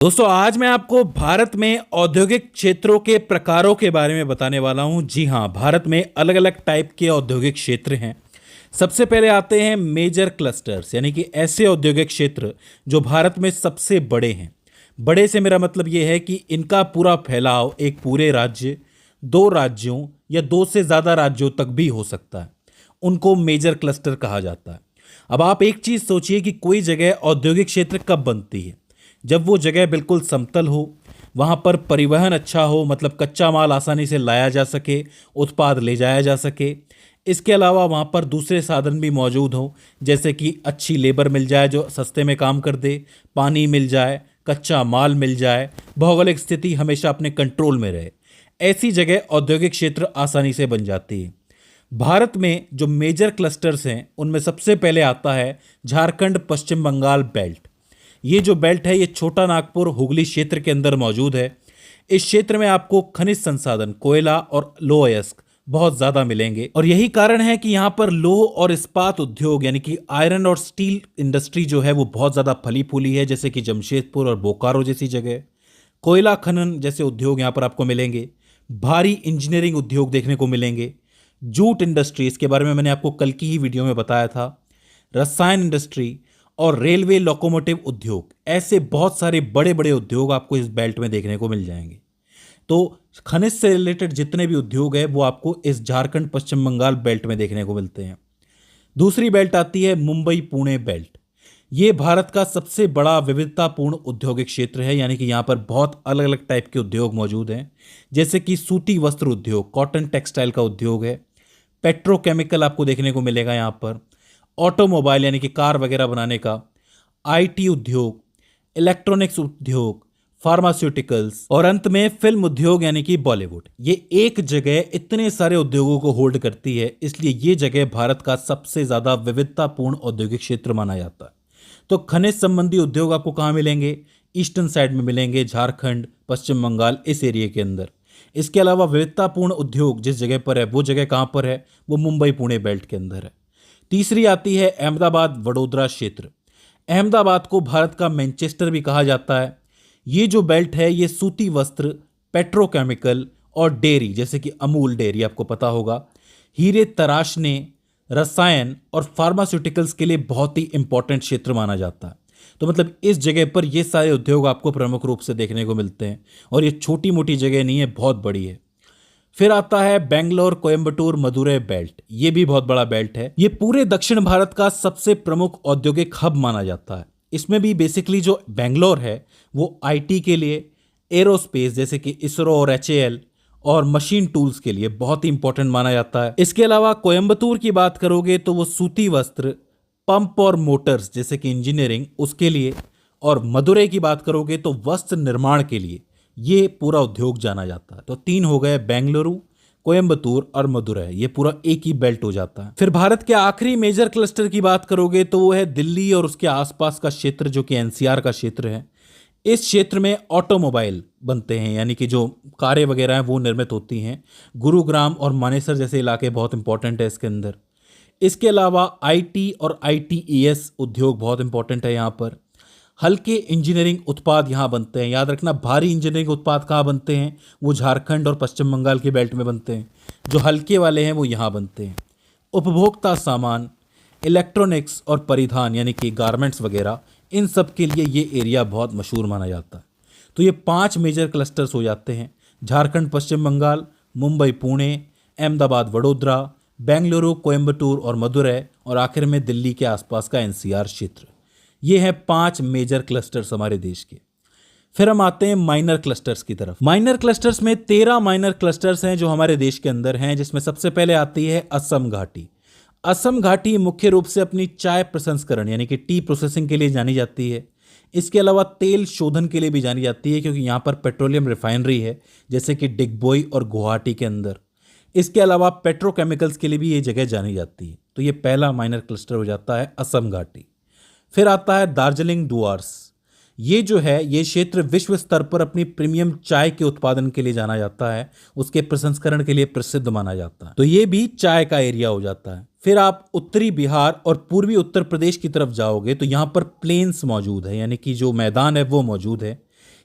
दोस्तों आज मैं आपको भारत में औद्योगिक क्षेत्रों के प्रकारों के बारे में बताने वाला हूं। जी हां, भारत में अलग अलग टाइप के औद्योगिक क्षेत्र हैं। सबसे पहले आते हैं मेजर क्लस्टर्स, यानी कि ऐसे औद्योगिक क्षेत्र जो भारत में सबसे बड़े हैं। बड़े से मेरा मतलब ये है कि इनका पूरा फैलाव एक पूरे राज्य, दो राज्यों या दो से ज़्यादा राज्यों तक भी हो सकता है। उनको मेजर क्लस्टर कहा जाता है। अब आप एक चीज़ सोचिए कि कोई जगह औद्योगिक क्षेत्र कब बनती है? जब वो जगह बिल्कुल समतल हो, वहाँ पर परिवहन अच्छा हो, मतलब कच्चा माल आसानी से लाया जा सके, उत्पाद ले जाया जा सके। इसके अलावा वहाँ पर दूसरे साधन भी मौजूद हों, जैसे कि अच्छी लेबर मिल जाए जो सस्ते में काम कर दे, पानी मिल जाए, कच्चा माल मिल जाए, भौगोलिक स्थिति हमेशा अपने कंट्रोल में रहे। ऐसी जगह औद्योगिक क्षेत्र आसानी से बन जाती है। भारत में जो मेजर क्लस्टर्स हैं उनमें सबसे पहले आता है झारखंड पश्चिम बंगाल बेल्ट। ये जो बेल्ट है ये छोटा नागपुर हुगली क्षेत्र के अंदर मौजूद है। इस क्षेत्र में आपको खनिज संसाधन, कोयला और लौह अयस्क बहुत ज़्यादा मिलेंगे और यही कारण है कि यहाँ पर लौह और इस्पात उद्योग यानी कि आयरन और स्टील इंडस्ट्री जो है वो बहुत ज़्यादा फली फूली है, जैसे कि जमशेदपुर और बोकारो जैसी जगह। कोयला खनन जैसे उद्योग यहाँ पर आपको मिलेंगे। भारी इंजीनियरिंग उद्योग देखने को मिलेंगे। जूट इंडस्ट्री, इसके बारे में मैंने आपको कल की ही वीडियो में बताया था। रसायन इंडस्ट्री और रेलवे लोकोमोटिव उद्योग, ऐसे बहुत सारे बड़े बड़े उद्योग आपको इस बेल्ट में देखने को मिल जाएंगे। तो खनिज से रिलेटेड जितने भी उद्योग है वो आपको इस झारखंड पश्चिम बंगाल बेल्ट में देखने को मिलते हैं। दूसरी बेल्ट आती है मुंबई पुणे बेल्ट। ये भारत का सबसे बड़ा विविधतापूर्ण औद्योगिक क्षेत्र है, यानी कि यहाँ पर बहुत अलग अलग टाइप के उद्योग मौजूद हैं, जैसे कि सूती वस्त्र उद्योग, कॉटन टेक्सटाइल का उद्योग है। पेट्रोकेमिकल आपको देखने को मिलेगा यहाँ पर। ऑटोमोबाइल यानी कि कार वगैरह बनाने का, आईटी उद्योग, इलेक्ट्रॉनिक्स उद्योग, फार्मास्यूटिकल्स और अंत में फिल्म उद्योग यानी कि बॉलीवुड। ये एक जगह इतने सारे उद्योगों को होल्ड करती है, इसलिए ये जगह भारत का सबसे ज्यादा विविधतापूर्ण औद्योगिक क्षेत्र माना जाता है। तो खनिज संबंधी उद्योग आपको कहाँ मिलेंगे? ईस्टर्न साइड में मिलेंगे, झारखंड पश्चिम बंगाल इस एरिया के अंदर। इसके अलावा विविधतापूर्ण उद्योग जिस जगह पर है वो जगह कहाँ पर है? वो मुंबई पुणे बेल्ट के अंदर है। तीसरी आती है अहमदाबाद वडोदरा क्षेत्र। अहमदाबाद को भारत का मैनचेस्टर भी कहा जाता है। ये जो बेल्ट है ये सूती वस्त्र, पेट्रोकेमिकल और डेयरी, जैसे कि अमूल डेयरी आपको पता होगा, हीरे तराशने, रसायन और फार्मास्यूटिकल्स के लिए बहुत ही इंपॉर्टेंट क्षेत्र माना जाता है। तो मतलब इस जगह पर ये सारे उद्योग आपको प्रमुख रूप से देखने को मिलते हैं और ये छोटी मोटी जगह नहीं है, बहुत बड़ी है। फिर आता है बेंगलोर कोयम्बटूर मदुरै बेल्ट। ये भी बहुत बड़ा बेल्ट है। ये पूरे दक्षिण भारत का सबसे प्रमुख औद्योगिक हब माना जाता है। इसमें भी बेसिकली जो बेंगलोर है वो आईटी के लिए, एरोस्पेस जैसे कि इसरो और एचएएल और मशीन टूल्स के लिए बहुत ही इंपॉर्टेंट माना जाता है। इसके अलावा कोयम्बतूर की बात करोगे तो वो सूती वस्त्र, पंप और मोटर्स जैसे कि इंजीनियरिंग उसके लिए, और मदुरै की बात करोगे तो वस्त्र निर्माण के लिए ये पूरा उद्योग जाना जाता है। तो तीन हो गए, बेंगलुरु, कोयम्बतूर और मदुरै, ये पूरा एक ही बेल्ट हो जाता है। फिर भारत के आखिरी मेजर क्लस्टर की बात करोगे तो वो है दिल्ली और उसके आसपास का क्षेत्र जो कि एनसीआर का क्षेत्र है। इस क्षेत्र में ऑटोमोबाइल बनते हैं, यानी कि जो कारें वगैरह हैं वो निर्मित होती हैं। गुरुग्राम और मानेसर जैसे इलाके बहुत इंपॉर्टेंट है इसके अंदर। इसके अलावा आईटी और आईटीईएस उद्योग बहुत इंपॉर्टेंट है यहाँ पर। हल्के इंजीनियरिंग उत्पाद यहाँ बनते हैं। याद रखना, भारी इंजीनियरिंग उत्पाद कहाँ बनते हैं? वो झारखंड और पश्चिम बंगाल के बेल्ट में बनते हैं। जो हल्के वाले हैं वो यहाँ बनते हैं। उपभोक्ता सामान, इलेक्ट्रॉनिक्स और परिधान यानी कि गारमेंट्स वगैरह, इन सब के लिए ये एरिया बहुत मशहूर माना जाता है। तो ये 5 मेजर क्लस्टर्स हो जाते हैं: झारखंड पश्चिम बंगाल, मुंबई पुणे, अहमदाबाद वडोदरा, बेंगलुरु कोयम्बटूर और मदुरै, और आखिर में दिल्ली के आसपास का एनसीआर क्षेत्र। ये हैं 5 मेजर क्लस्टर्स हमारे देश के। फिर हम आते हैं माइनर क्लस्टर्स की तरफ। माइनर क्लस्टर्स में 13 माइनर क्लस्टर्स हैं जो हमारे देश के अंदर हैं, जिसमें सबसे पहले आती है असम घाटी। असम घाटी मुख्य रूप से अपनी चाय प्रसंस्करण यानी कि टी प्रोसेसिंग के लिए जानी जाती है। इसके अलावा तेल शोधन के लिए भी जानी जाती है, क्योंकि यहाँ पर पेट्रोलियम रिफाइनरी है, जैसे कि डिगबोई और गुवाहाटी के अंदर। इसके अलावा पेट्रोकेमिकल्स के लिए भी ये जगह जानी जाती है। तो ये पहला माइनर क्लस्टर हो जाता है असम घाटी। फिर आता है दार्जिलिंग डुआर्स। ये जो है ये क्षेत्र विश्व स्तर पर अपनी प्रीमियम चाय के उत्पादन के लिए जाना जाता है, उसके प्रसंस्करण के लिए प्रसिद्ध माना जाता है। तो ये भी चाय का एरिया हो जाता है। फिर आप उत्तरी बिहार और पूर्वी उत्तर प्रदेश की तरफ जाओगे तो यहाँ पर प्लेन्स मौजूद है, यानी कि जो मैदान है वो मौजूद है।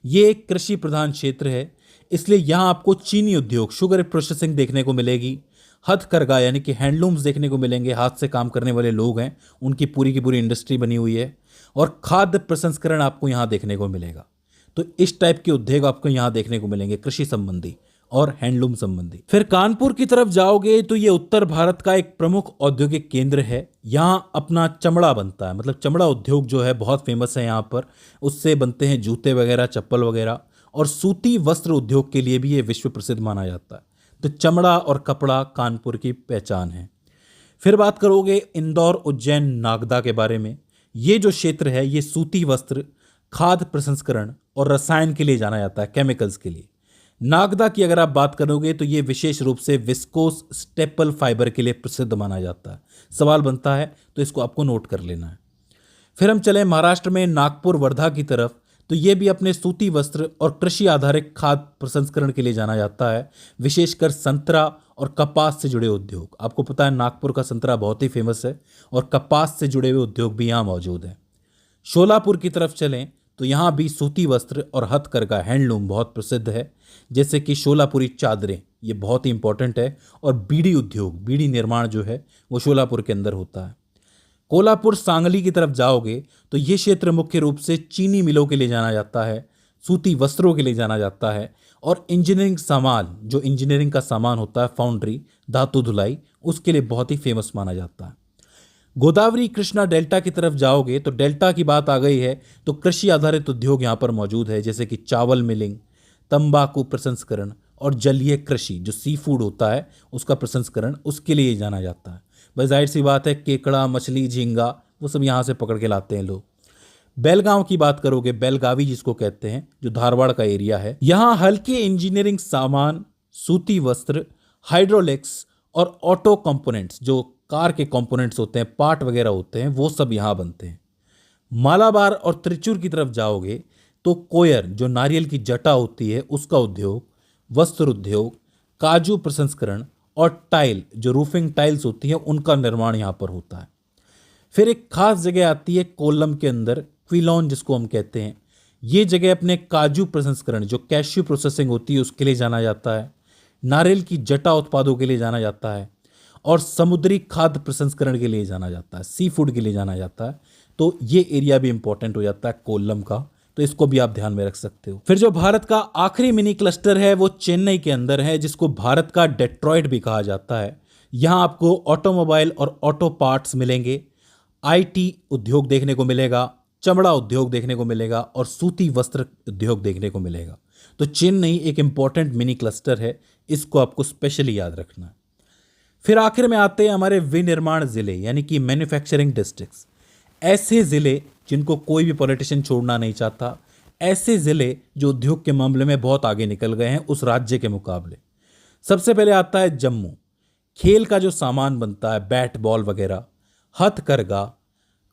ये एक कृषि प्रधान क्षेत्र है, इसलिए यहाँ आपको चीनी उद्योग, शुगर प्रोसेसिंग देखने को मिलेगी। हथकरघा यानी कि हैंडलूम्स देखने को मिलेंगे, हाथ से काम करने वाले लोग हैं, उनकी पूरी की पूरी इंडस्ट्री बनी हुई है। और खाद्य प्रसंस्करण आपको यहाँ देखने को मिलेगा। तो इस टाइप के उद्योग आपको यहाँ देखने को मिलेंगे, कृषि संबंधी और हैंडलूम संबंधी। फिर कानपुर की तरफ जाओगे तो ये उत्तर भारत का एक प्रमुख औद्योगिक केंद्र है। यहाँ अपना चमड़ा बनता है, मतलब चमड़ा उद्योग जो है बहुत फेमस है यहाँ पर। उससे बनते हैं जूते वगैरह, चप्पल वगैरह, और सूती वस्त्र उद्योग के लिए भी ये विश्व प्रसिद्ध माना जाता है। तो चमड़ा और कपड़ा कानपुर की पहचान है। फिर बात करोगे इंदौर, उज्जैन, नागदा के बारे में। ये जो क्षेत्र है ये सूती वस्त्र, खाद्य प्रसंस्करण और रसायन के लिए जाना जाता है, केमिकल्स के लिए। नागदा की अगर आप बात करोगे तो ये विशेष रूप से विस्कोस स्टेपल फाइबर के लिए प्रसिद्ध माना जाता है। सवाल बनता है तो इसको आपको नोट कर लेना है। फिर हम चले महाराष्ट्र में नागपुर, वर्धा की तरफ। तो ये भी अपने सूती वस्त्र और कृषि आधारित खाद्य प्रसंस्करण के लिए जाना जाता है, विशेषकर संतरा और कपास से जुड़े उद्योग। आपको पता है नागपुर का संतरा बहुत ही फेमस है और कपास से जुड़े हुए उद्योग भी यहाँ मौजूद हैं। शोलापुर की तरफ चलें तो यहाँ भी सूती वस्त्र और हथकरघा, हैंडलूम बहुत प्रसिद्ध है, जैसे कि शोलापुरी चादरें, ये बहुत ही इंपॉर्टेंट है। और बीड़ी उद्योग, बीड़ी निर्माण जो है वो शोलापुर के अंदर होता है। कोल्हापुर, सांगली की तरफ जाओगे तो ये क्षेत्र मुख्य रूप से चीनी मिलों के लिए जाना जाता है, सूती वस्त्रों के लिए जाना जाता है, और इंजीनियरिंग सामान, जो इंजीनियरिंग का सामान होता है, फाउंड्री, धातु धुलाई, उसके लिए बहुत ही फेमस माना जाता है। गोदावरी कृष्णा डेल्टा की तरफ जाओगे तो डेल्टा की बात आ गई है तो कृषि आधारित उद्योग यहाँ पर मौजूद है, जैसे कि चावल मिलिंग, तंबाकू प्रसंस्करण और जलीय कृषि, जो सी फूड होता है उसका प्रसंस्करण, उसके लिए जाना जाता है। भाई जाहिर सी बात है, केकड़ा, मछली, झींगा वो सब यहाँ से पकड़ के लाते हैं लोग। बेलगांव की बात करोगे, बेलगावी जिसको कहते हैं, जो धारवाड़ का एरिया है, यहाँ हल्के इंजीनियरिंग सामान, सूती वस्त्र, हाइड्रोलिक्स और ऑटो कंपोनेंट्स, जो कार के कंपोनेंट्स होते हैं, पार्ट वगैरह होते हैं, वो सब यहाँ बनते हैं। मालाबार और त्रिचूर की तरफ जाओगे तो कोयर, जो नारियल की जटा होती है उसका उद्योग, वस्त्र उद्योग, काजू प्रसंस्करण और टाइल, जो रूफिंग टाइल्स होती है उनका निर्माण यहाँ पर होता है। फिर एक खास जगह आती है कोल्लम के अंदर, क्विलोन जिसको हम कहते हैं। ये जगह अपने काजू प्रसंस्करण, जो कैश्यू प्रोसेसिंग होती है उसके लिए जाना जाता है, नारियल की जटा उत्पादों के लिए जाना जाता है, और समुद्री खाद्य प्रसंस्करण के लिए जाना जाता है, सी फूड के लिए जाना जाता है। तो ये एरिया भी इंपॉर्टेंट हो जाता है कोल्लम का, तो इसको भी आप ध्यान में रख सकते हो। फिर जो भारत का आखिरी मिनी क्लस्टर है वो चेन्नई के अंदर है, जिसको भारत का डेट्रॉयट भी कहा जाता है। यहाँ आपको ऑटोमोबाइल और ऑटो पार्ट्स मिलेंगे, आईटी उद्योग देखने को मिलेगा, चमड़ा उद्योग देखने को मिलेगा और सूती वस्त्र उद्योग देखने को मिलेगा। तो चेन्नई एक इंपॉर्टेंट मिनी क्लस्टर है, इसको आपको स्पेशली याद रखना है। फिर आखिर में आते हैं हमारे विनिर्माण जिले, यानी कि मैन्युफैक्चरिंग डिस्ट्रिक्ट्स। ऐसे जिले जिनको कोई भी पॉलिटिशियन छोड़ना नहीं चाहता, ऐसे जिले जो उद्योग के मामले में बहुत आगे निकल गए हैं उस राज्य के मुकाबले। सबसे पहले आता है जम्मू। खेल का जो सामान बनता है, बैट बॉल वगैरह, हथकरघा,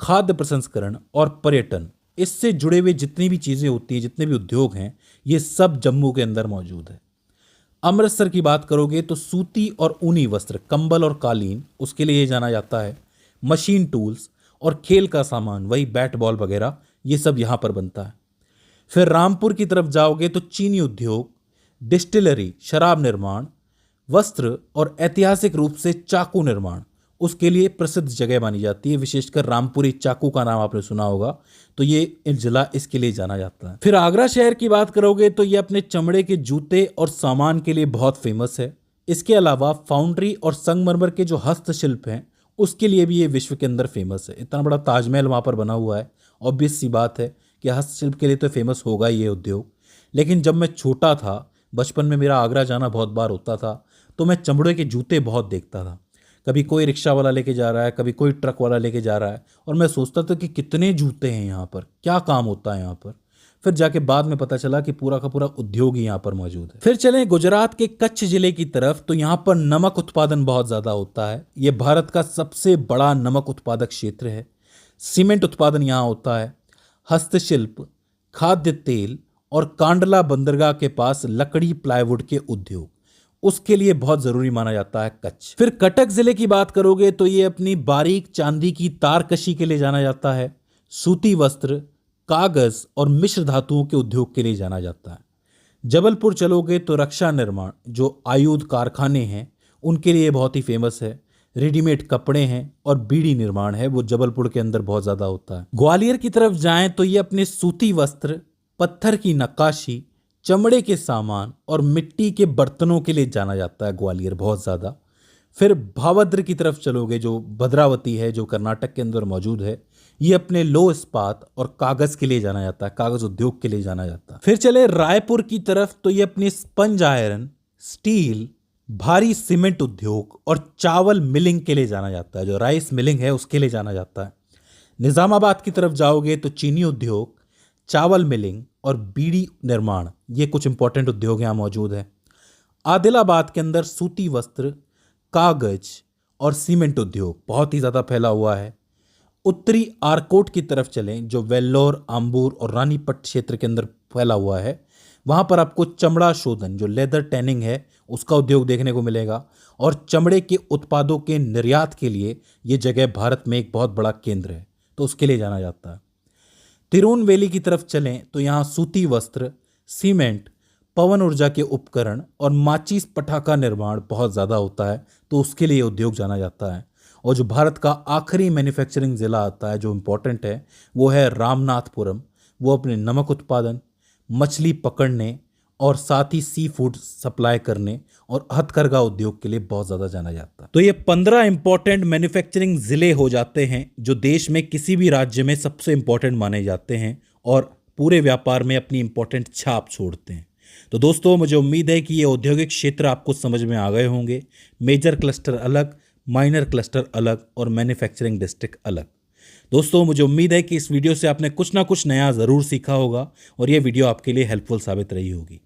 खाद्य प्रसंस्करण और पर्यटन, इससे जुड़े हुए जितनी भी चीज़ें होती हैं, जितने भी उद्योग हैं, ये सब जम्मू के अंदर मौजूद है। अमृतसर की बात करोगे तो सूती और ऊनी वस्त्र, कंबल और कालीन, उसके लिए जाना जाता है। मशीन टूल्स और खेल का सामान, वही बैट बॉल वगैरह, ये सब यहाँ पर बनता है। फिर रामपुर की तरफ जाओगे तो चीनी उद्योग, डिस्टिलरी, शराब निर्माण, वस्त्र और ऐतिहासिक रूप से चाकू निर्माण, उसके लिए प्रसिद्ध जगह मानी जाती है। विशेषकर रामपुरी चाकू का नाम आपने सुना होगा, तो ये जिला इसके लिए जाना जाता है। फिर आगरा शहर की बात करोगे तो ये अपने चमड़े के जूते और सामान के लिए बहुत फेमस है। इसके अलावा फाउंड्री और संगमरमर के जो हस्तशिल्प हैं उसके लिए भी ये विश्व के अंदर फेमस है। इतना बड़ा ताजमहल वहाँ पर बना हुआ है, ऑब्वियस सी बात है कि हस्तशिल्प के लिए तो फेमस होगा ये उद्योग। लेकिन जब मैं छोटा था, बचपन में मेरा आगरा जाना बहुत बार होता था, तो मैं चमड़े के जूते बहुत देखता था। कभी कोई रिक्शा वाला लेके जा रहा है, कभी कोई ट्रक वाला लेके जा रहा है, और मैं सोचता था कि कितने जूते हैं यहाँ पर, क्या काम होता है यहाँ पर। फिर जाके बाद में पता चला कि पूरा का पूरा उद्योग ही यहाँ पर मौजूद है। फिर चलें गुजरात के कच्छ जिले की तरफ, तो यहाँ पर नमक उत्पादन बहुत ज़्यादा होता है। ये भारत का सबसे बड़ा नमक उत्पादक क्षेत्र है। सीमेंट उत्पादन यहाँ होता है। हस्तशिल्प, खाद्य तेल और कांडला बंदरगाह के पास लकड़ी प्लाईवुड के उद्योग, उसके लिए बहुत ज़रूरी माना जाता है कच्छ। फिर कटक ज़िले की बात करोगे तो ये अपनी बारीक चांदी की तारकशी के लिए जाना जाता है। सूती वस्त्र, कागज और मिश्र धातुओं के उद्योग के लिए जाना जाता है। जबलपुर चलोगे तो रक्षा निर्माण, जो आयुध कारखाने हैं उनके लिए बहुत ही फेमस है। रेडीमेड कपड़े हैं और बीड़ी निर्माण है, वो जबलपुर के अंदर बहुत ज़्यादा होता है। ग्वालियर की तरफ जाएं तो ये अपने सूती वस्त्र, पत्थर की नक्काशी, चमड़े के सामान और मिट्टी के बर्तनों के लिए जाना जाता है ग्वालियर बहुत ज़्यादा। फिर भावद्र की तरफ चलोगे, जो भद्रावती है, जो कर्नाटक के अंदर मौजूद है, ये अपने लो इस्पात और कागज़ के लिए जाना जाता है, कागज़ उद्योग के लिए जाना जाता है। फिर चले रायपुर की तरफ तो ये अपने स्पंज आयरन, स्टील, भारी सीमेंट उद्योग और चावल मिलिंग के लिए जाना जाता है, जो राइस मिलिंग है उसके लिए जाना जाता है। निज़ामाबाद की तरफ जाओगे तो चीनी उद्योग, चावल मिलिंग और बीड़ी निर्माण, ये कुछ इंपॉर्टेंट उद्योग यहाँ मौजूद है। आदिलाबाद के अंदर सूती वस्त्र, कागज और सीमेंट उद्योग बहुत ही ज़्यादा फैला हुआ है। उत्तरी आरकोट की तरफ चलें, जो वेल्लोर, आम्बूर और रानीपट क्षेत्र के अंदर फैला हुआ है, वहाँ पर आपको चमड़ा शोधन, जो लेदर टैनिंग है, उसका उद्योग देखने को मिलेगा। और चमड़े के उत्पादों के निर्यात के लिए ये जगह भारत में एक बहुत बड़ा केंद्र है, तो उसके लिए जाना जाता है। तिरुनवेली की तरफ चलें तो यहाँ सूती वस्त्र, सीमेंट, पवन ऊर्जा के उपकरण और माचिस पटाखा निर्माण बहुत ज़्यादा होता है, तो उसके लिए उद्योग जाना जाता है। और जो भारत का आखिरी मैन्युफैक्चरिंग ज़िला आता है जो इम्पोर्टेंट है, वो है रामनाथपुरम। वो अपने नमक उत्पादन, मछली पकड़ने और साथ ही सी फूड सप्लाई करने और हथकरघा उद्योग के लिए बहुत ज़्यादा जाना जाता है। तो ये 15 इंपॉर्टेंट मैन्युफैक्चरिंग ज़िले हो जाते हैं जो देश में किसी भी राज्य में सबसे इंपॉर्टेंट माने जाते हैं और पूरे व्यापार में अपनी इंपॉर्टेंट छाप छोड़ते हैं। तो दोस्तों, मुझे उम्मीद है कि ये औद्योगिक क्षेत्र आपको समझ में आ गए होंगे। मेजर क्लस्टर अलग, माइनर क्लस्टर अलग और मैन्युफैक्चरिंग डिस्ट्रिक्ट अलग। दोस्तों, मुझे उम्मीद है कि इस वीडियो से आपने कुछ ना कुछ नया ज़रूर सीखा होगा और ये वीडियो आपके लिए हेल्पफुल साबित रही होगी।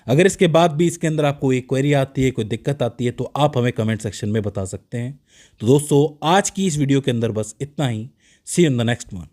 अगर इसके बाद भी इसके अंदर आपको कोई क्वेरी आती है, कोई दिक्कत आती है, तो आप हमें कमेंट सेक्शन में बता सकते हैं। तो दोस्तों, आज की इस वीडियो के अंदर बस इतना ही। See you in the next one.